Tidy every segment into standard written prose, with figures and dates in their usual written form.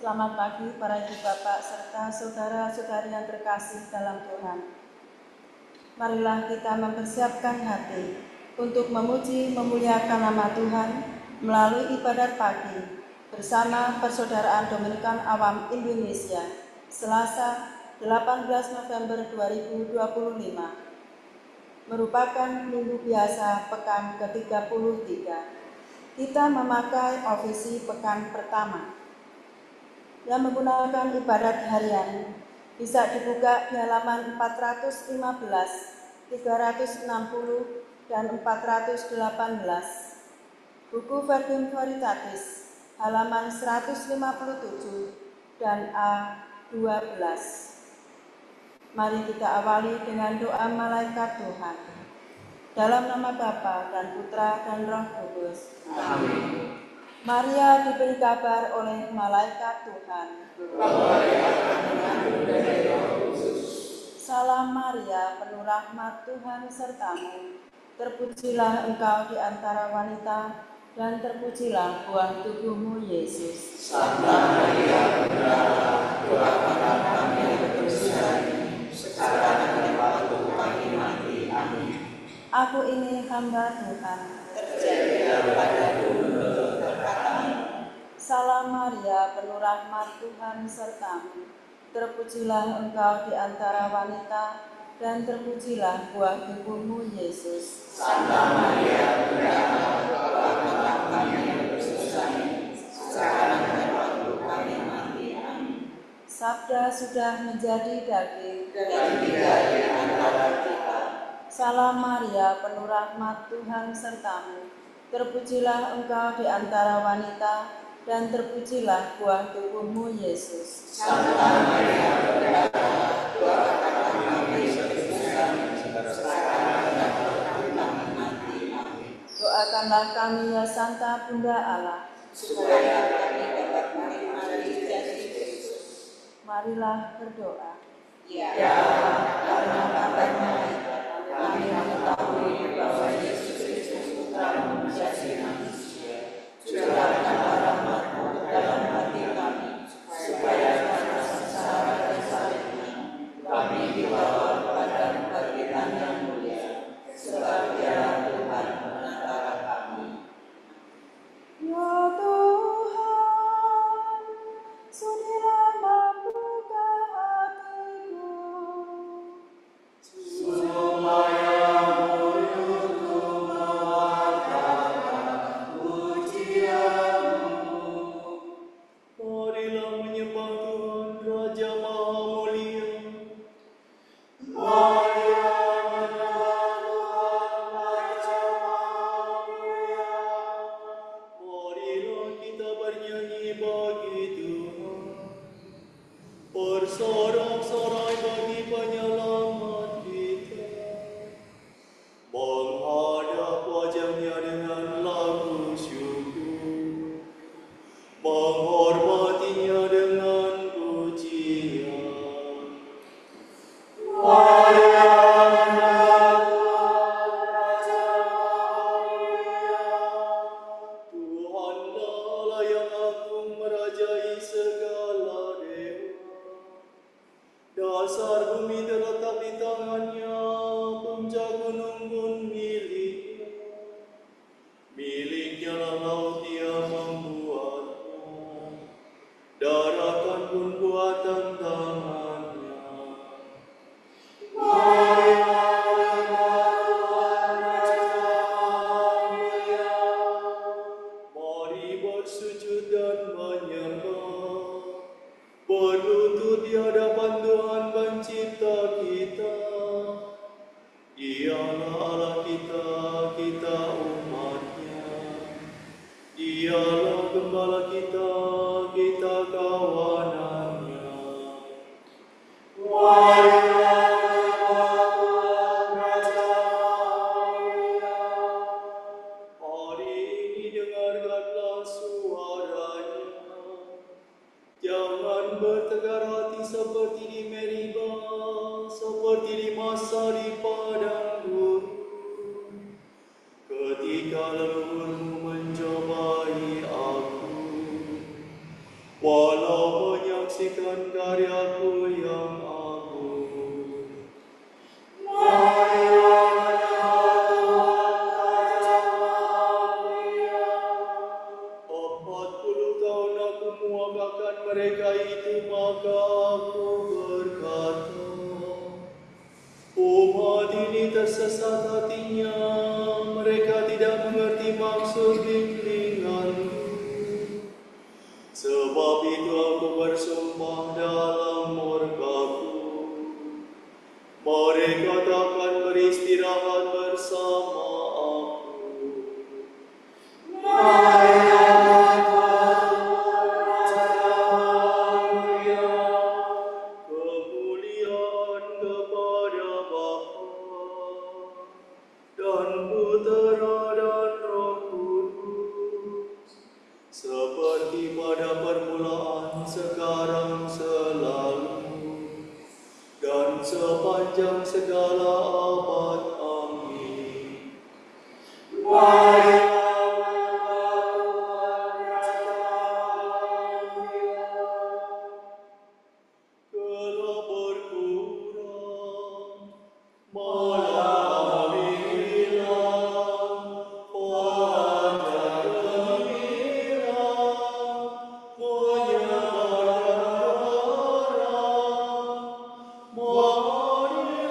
Selamat pagi para ibu bapak serta saudara-saudari yang terkasih dalam Tuhan. Marilah kita mempersiapkan hati untuk memuji memuliakan nama Tuhan melalui ibadat pagi bersama Persaudaraan Dominikan Awam Indonesia, Selasa 18 November 2025. Merupakan minggu biasa pekan ke-33. Kita memakai ofisi pekan pertama yang menggunakan ibadat harian bisa dibuka di halaman 415, 360, dan 418. Buku Verbum Veritatis halaman 157 dan A12. Mari kita awali dengan doa malaikat Tuhan. Dalam nama Bapa dan Putra dan Roh Kudus. Amin. Maria diberi kabar oleh malaikat Tuhan. Salam Maria, penuh rahmat Tuhan sertamu. Terpujilah engkau di antara wanita, dan terpujilah buah tubuhmu Yesus. Santa Maria, Bunda Allah, doakanlah kami yang berdosa ini, sekarang dan waktu kami mati. Amin. Aku ini hamba Tuhan. Terjadilah padaku menurut perkataanmu. Salam Maria, penuh rahmat Tuhan sertamu. Terpujilah engkau di antara wanita, dan terpujilah buah tubuhmu Yesus. Santa Maria, Bunda Allah, doakanlah kami yang berdosa ini, sekarang dan waktu kami mati. Amin. Sabda sudah menjadi daging Dan tinggal di antara kita. Salam Maria, penuh rahmat Tuhan sertamu. Terpujilah engkau di antara wanita, dan terpujilah buah tubuhmu Yesus. Santa Maria, Bunda Allah, doakanlah kami yang berdosa ini, sekarang dan waktu kami mati. Amin. Doakanlah kami ya Santa Bunda Allah, supaya kami dapat menikmati janji Kristus. marilah berdoa. Ya, karena kabarnya kami mengetahui bahwa Yesus Kristus Putramu menjadi manusia, curahkanlah rahmat-Mu dalam hati kami, supaya karena sengsara dan salibnya kami dibawa kepada kebangkitan yang mulia, sebab Dia Tuhan penantara kami. Ya Tuhan, sudilah membuka hatiku, Marilah menyembah Tuhan, Raja Maha Mulia. Marilah kita bernyanyi bagi Tuhan, bersorak-sorai bagi penyelamat kita, menghadap wajahnya dengan lagu syukur, menghormatinya dengan pujian. Tuhanlah Allah yang agung merajai segala dewa. Dasar bumi terletak di tangannya, puncak gunung pun miliknya. Miliknya lah laut Dia membuatnya, daratan pun buatan tangannya. Mari bersujud dan menyembah, berlutut di hadapan Tuhan Pencipta kita. Dialah Allah kita, kita umat-Nya. Dialah Gembala kita, kita kawanan-Nya. Hari ini dengarkanlah suaranya. Jangan bertegar hati seperti di Meribah, seperti di masa di padang gurun, ketika leluhurmu mencobai aku. walau menyaksikan karyaku yang agung. Marilah 40 tahun aku muakakan mereka itu, maka aku berkata, umat ini tersesat hatinya, mereka tidak mengerti maksud bimbinganku. Sebab itu aku bersumpah dalam murkaku, mereka takkan beristirahat bersama aku. Marilah kemuliaan kepada Bapa dan Putera dan Roh Kudus, seperti pada permulaan, sekarang, selalu, dan sepanjang segala abad. Amin. Gelap berkurang, malam hilang, fajar gemilang, menyebarkan terang. Marilah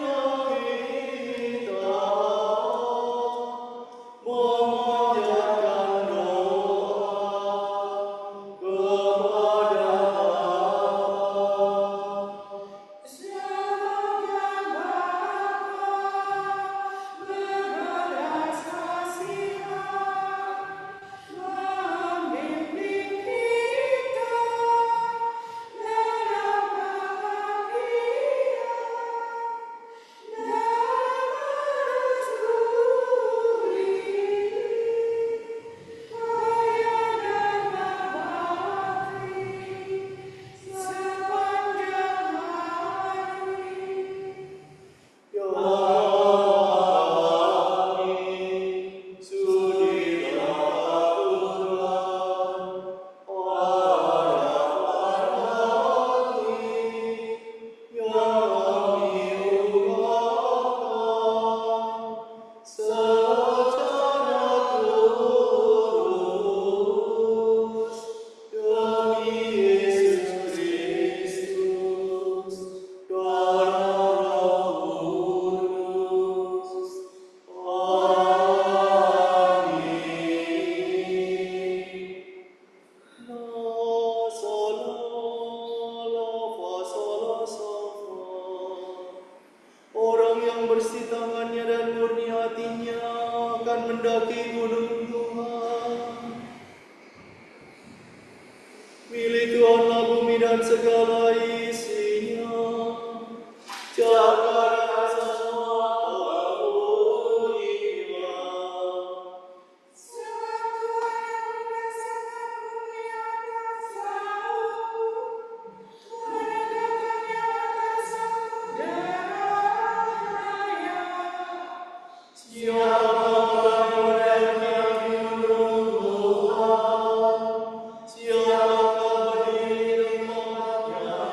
kita memanjatkan doa kepada orang yang bersih tangannya dan murni hatinya akan mendaki gunung Tuhan. Milik Tuhanlah bumi dan segala isinya, jagat dan semua penghuninya. Siapakah berdiri di rumahnya?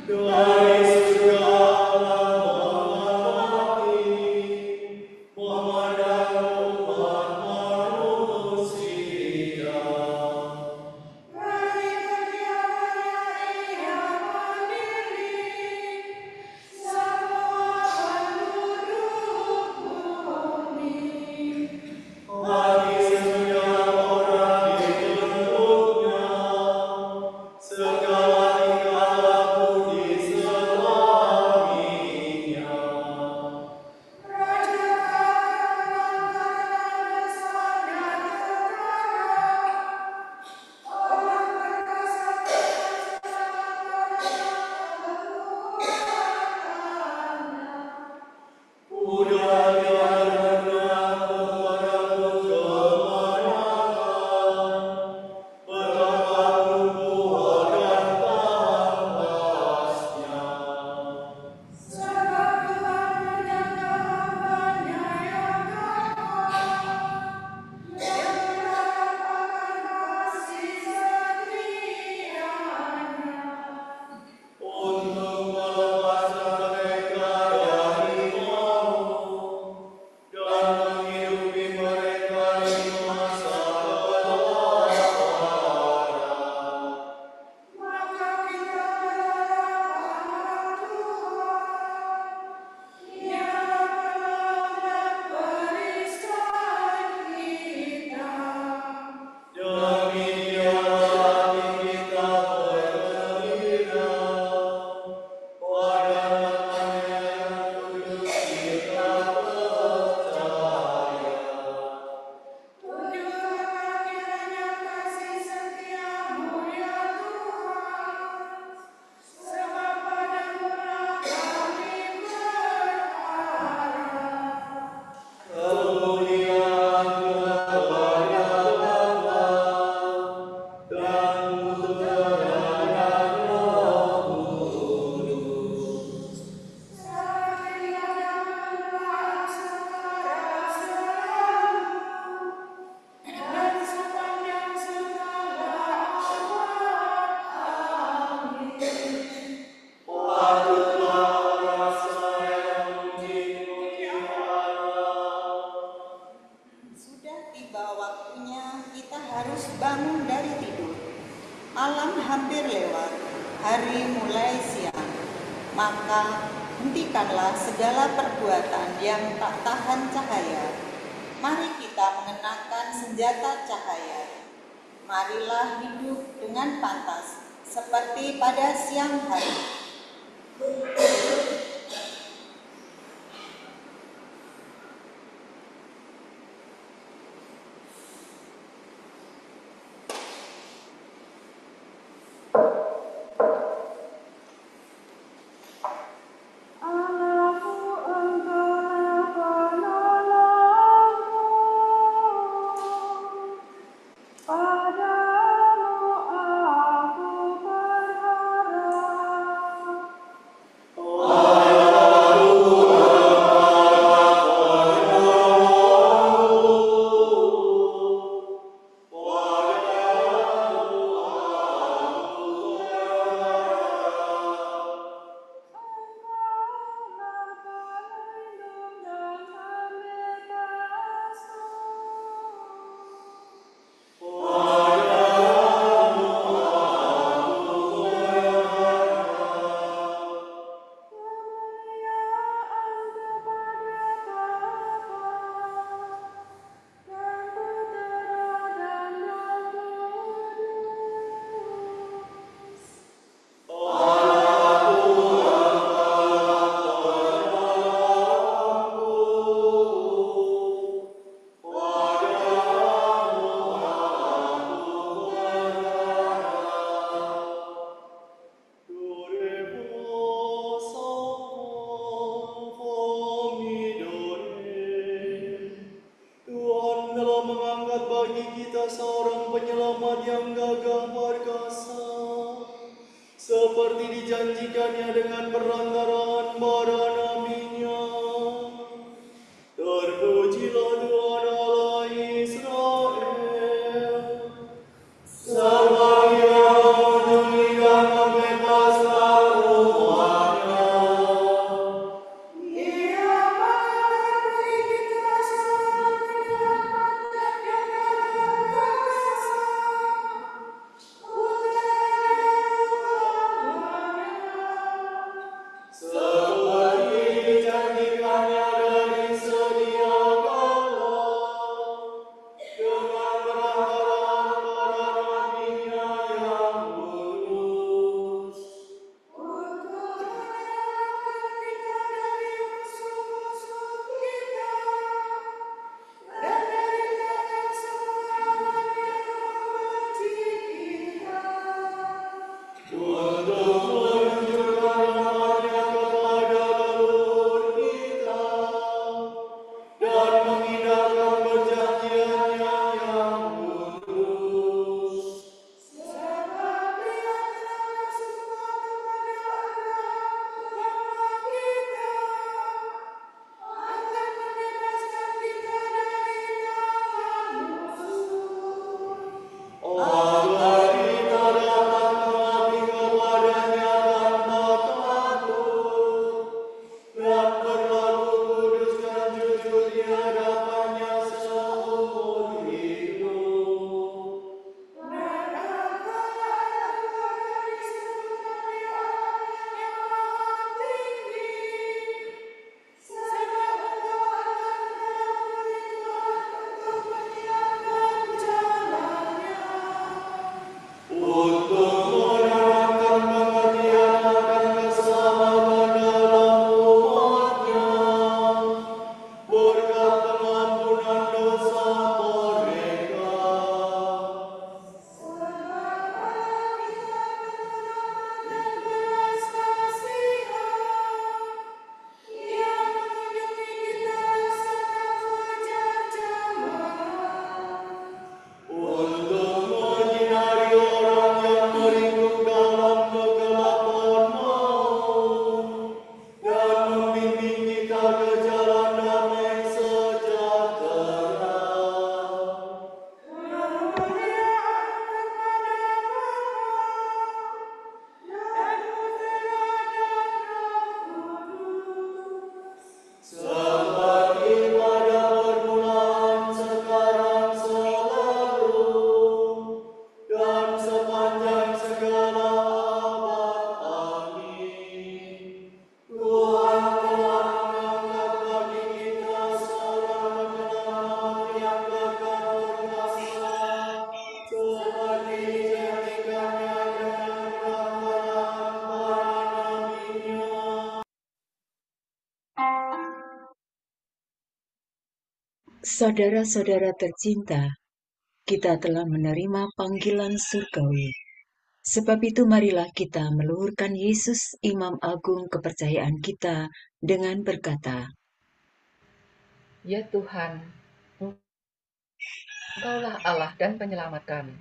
dari segala makhluk memandang umat manusia. Dari kediamannya ia berdiri, semua penduduk bumi. Bagi setiap orang ditentunya, segala tingkah laku diselaminya. Raja akan karena besar dan terang, orang perkasa Budaya rendah kepadamu kemenangan, betapa kukuh dan pantasnya. sebab Tuhan menyangka hamba-Nya yang taat, yang berharap akan kasih setianya. Untuk melepaskan mereka dari maut dan menghidupi mereka di masa kelaparan. Maka kita berharap pada Tuhan, Dialah penolong dan perisai kita. Demi Dialah hati kita bergembira, pada namanya yang kudus kita percaya. Tunjukkanlah kiranya kasih setia-Mu ya Tuhan, sebab pada-Mu kami berharap. Kemuliaan kepada Bapa dan Putra dan Roh Kudus. Sekarang dan sekarang dan sepanjang segala abad. Amin. Patutlah orang saya memuji Allah. Sudah tiba waktunya kita harus bangun dari tidur. Malam hampir lewat, hari mulai siang. Maka hentikanlah segala perbuatan yang tak tahan cahaya. Mari kita mengenakan senjata cahaya. Marilah hidup dengan pantas, seperti pada siang hari. Allahku Engkaulah penolongku, padamu aku berharap. Engkaulah pelindung dan pembebasku. Kemuliaan kepada Bapa dan Putra dan Roh Kudus. Tuhan telah mengangkat bagi kita seorang penyelamat yang gagah perkasa, seperti dijanjikannya dengan perantaraan para nabi-Nya. Terpujilah Tuhan Allah Israel, serta Ia membebaskan umat Saudara-saudara tercinta, kita telah menerima panggilan surgawi. Sebab itu marilah kita meluhurkan Yesus Imam Agung kepercayaan kita dengan berkata, Ya Tuhan, Engkaulah Allah dan penyelamat kami.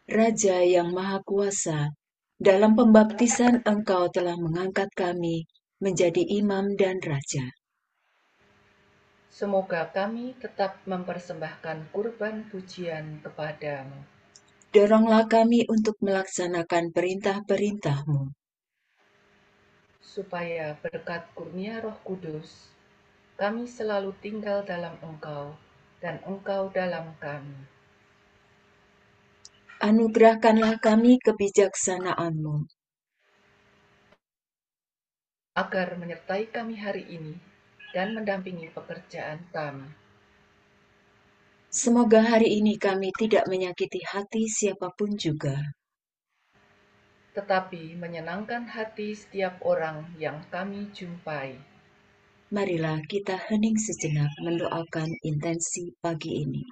Raja yang Maha Kuasa, dalam pembaptisan Engkau telah mengangkat kami menjadi imam dan raja. Semoga kami tetap mempersembahkan kurban pujian kepadamu. Doronglah kami untuk melaksanakan perintah-perintah-Mu, Supaya berkat kurnia Roh Kudus, kami selalu tinggal dalam Engkau dan Engkau dalam kami. Anugerahkanlah kami kebijaksanaan-Mu, Agar menyertai kami hari ini dan mendampingi pekerjaan kami. Semoga hari ini kami tidak menyakiti hati siapapun juga, Tetapi menyenangkan hati setiap orang yang kami jumpai. Marilah kita hening sejenak mendoakan intensi pagi ini.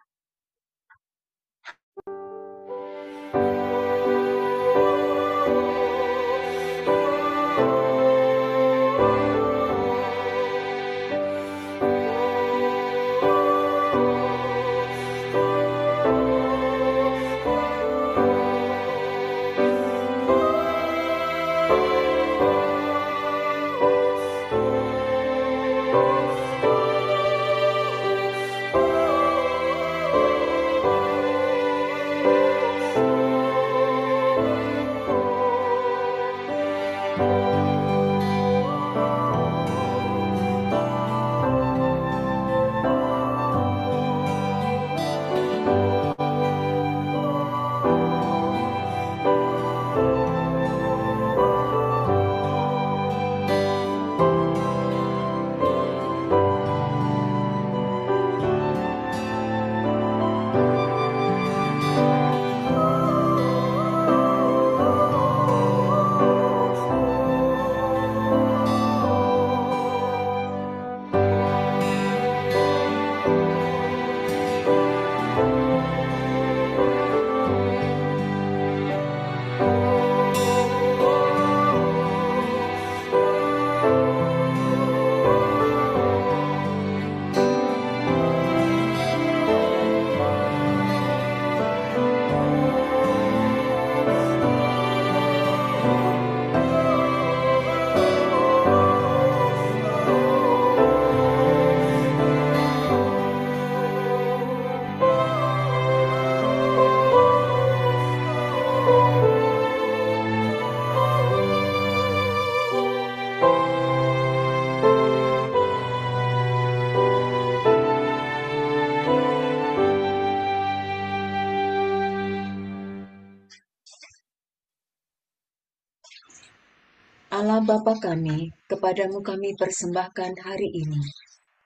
Allah Bapa kami, kepadamu kami persembahkan hari ini.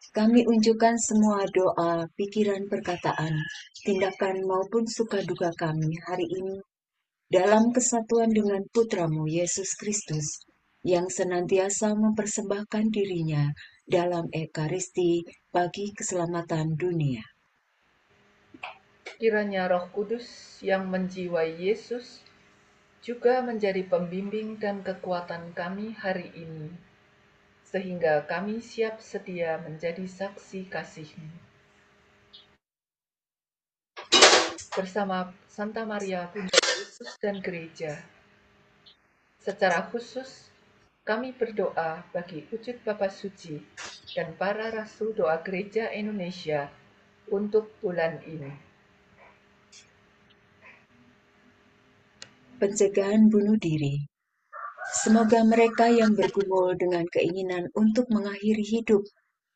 Kami unjukkan semua doa, pikiran, perkataan, tindakan maupun suka duka kami hari ini dalam kesatuan dengan Putramu Yesus Kristus yang senantiasa mempersembahkan dirinya dalam Ekaristi bagi keselamatan dunia. Kiranya Roh Kudus yang menjiwai Yesus juga menjadi pembimbing dan kekuatan kami hari ini, sehingga kami siap sedia menjadi saksi kasih-Mu. Bersama Santa Maria Bunda Yesus dan Gereja, secara khusus kami berdoa bagi wujud Bapa Suci dan para Rasul Doa Gereja Indonesia untuk bulan ini. Pencegahan bunuh diri. Semoga mereka yang bergumul dengan keinginan untuk mengakhiri hidup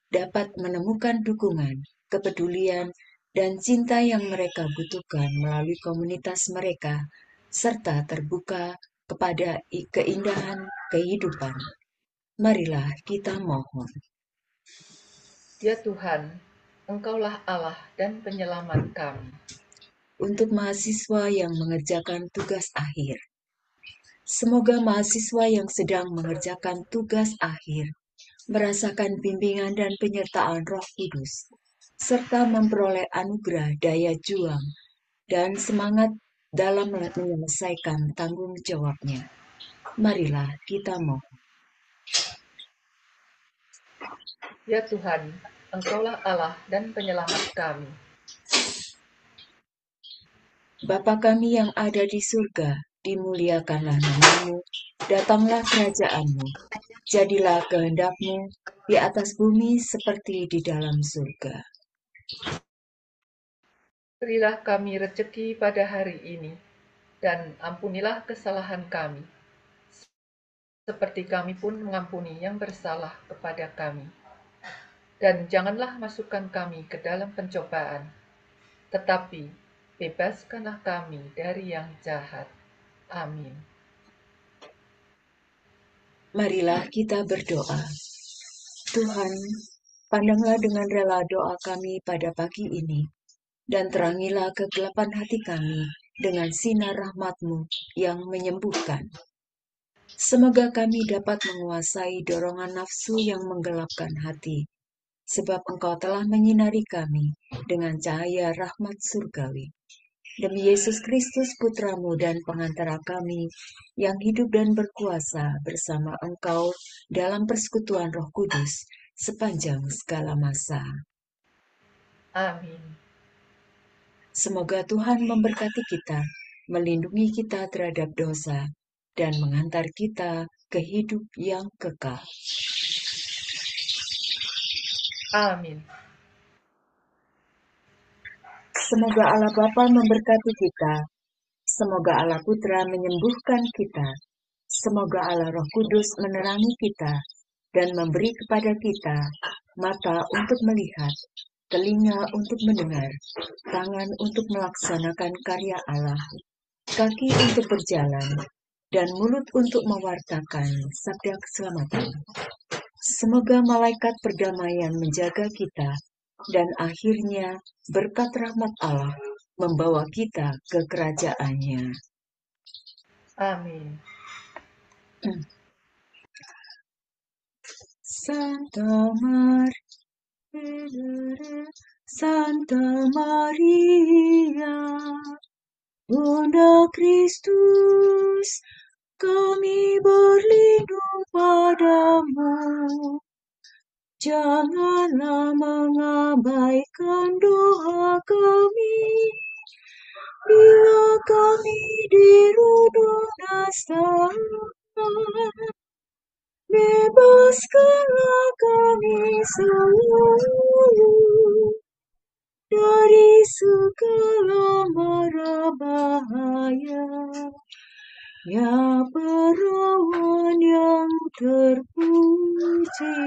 dapat menemukan dukungan, kepedulian, dan cinta yang mereka butuhkan melalui komunitas mereka, serta terbuka kepada keindahan kehidupan. Marilah kita mohon. Ya Tuhan, Engkaulah Allah dan penyelamat kami. Untuk mahasiswa yang mengerjakan tugas akhir. Semoga mahasiswa yang sedang mengerjakan tugas akhir merasakan bimbingan dan penyertaan Roh Kudus, serta memperoleh anugerah daya juang dan semangat dalam menyelesaikan tanggung jawabnya. Marilah kita mohon. Ya Tuhan, Engkaulah Allah dan penyelamat kami. Bapa kami yang ada di surga, dimuliakanlah nama-Mu, datanglah kerajaan-Mu, jadilah kehendak-Mu di atas bumi seperti di dalam surga. Berilah kami rezeki pada hari ini, dan ampunilah kesalahan kami, seperti kami pun mengampuni yang bersalah kepada kami. Dan janganlah masukkan kami ke dalam pencobaan, tetapi bebaskanlah kami dari yang jahat. Amin. Marilah kita berdoa. Tuhan, pandanglah dengan rela doa kami pada pagi ini, dan terangilah kegelapan hati kami dengan sinar rahmat-Mu yang menyembuhkan. Semoga kami dapat menguasai dorongan nafsu yang menggelapkan hati, sebab Engkau telah menyinari kami dengan cahaya rahmat surgawi. Demi Yesus Kristus Putra-Mu dan pengantara kami, yang hidup dan berkuasa bersama Engkau dalam persekutuan Roh Kudus sepanjang segala masa. Amin. Semoga Tuhan memberkati kita, melindungi kita terhadap dosa, dan mengantar kita ke hidup yang kekal. Amin. Semoga Allah Bapa memberkati kita. Semoga Allah Putra menyembuhkan kita. Semoga Allah Roh Kudus menerangi kita dan memberi kepada kita mata untuk melihat, telinga untuk mendengar, tangan untuk melaksanakan karya Allah, kaki untuk berjalan, dan mulut untuk mewartakan sabda keselamatan. Semoga malaikat perdamaian menjaga kita, dan akhirnya berkat rahmat Allah membawa kita ke kerajaan-Nya. Amin. Santa Maria, Bunda Kristus, kami berlindung padamu. Janganlah mengabaikan doa kami, bila kami dirudung nasta. Bebaskanlah kami selalu dari segala mara bahaya. Ya perawan yang terpuji.